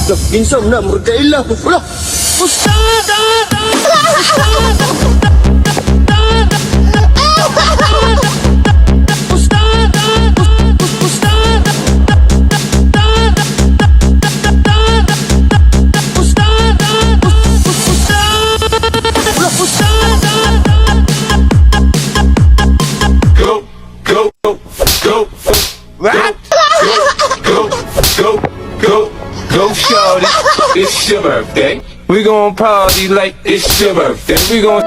Insam na, murkaila. Wala. Go, shorty, it's your birthday. We gon' party like it's your birthday. We gon'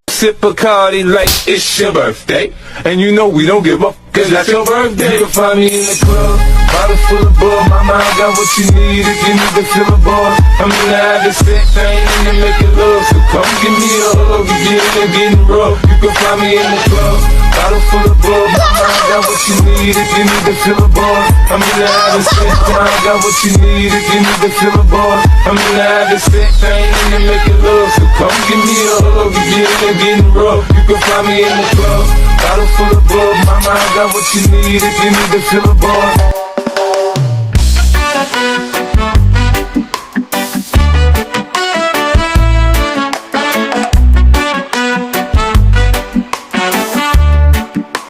sip a Bacardi like it's your birthday. And you know we don't give up, cause that's your birthday. You can find me in the club, bottle full of bug. Mama, I got what you need if you need to fill a bar. I'm in the habit, sex, I ain't in to make it love. So come give me a hug, we getting rough. You can find me in the club, bottle full of bug. Mama, I got what you need if you need to fill a bar. I'm in the habit, sex, I got what you need if you need to fill a bar. I'm in the habit, sex, I ain't in to make it love. So come give me a hug, we getting rough. You can find me in the club, bottle full of bug. Mama, I got what you need if you need to fill a bar.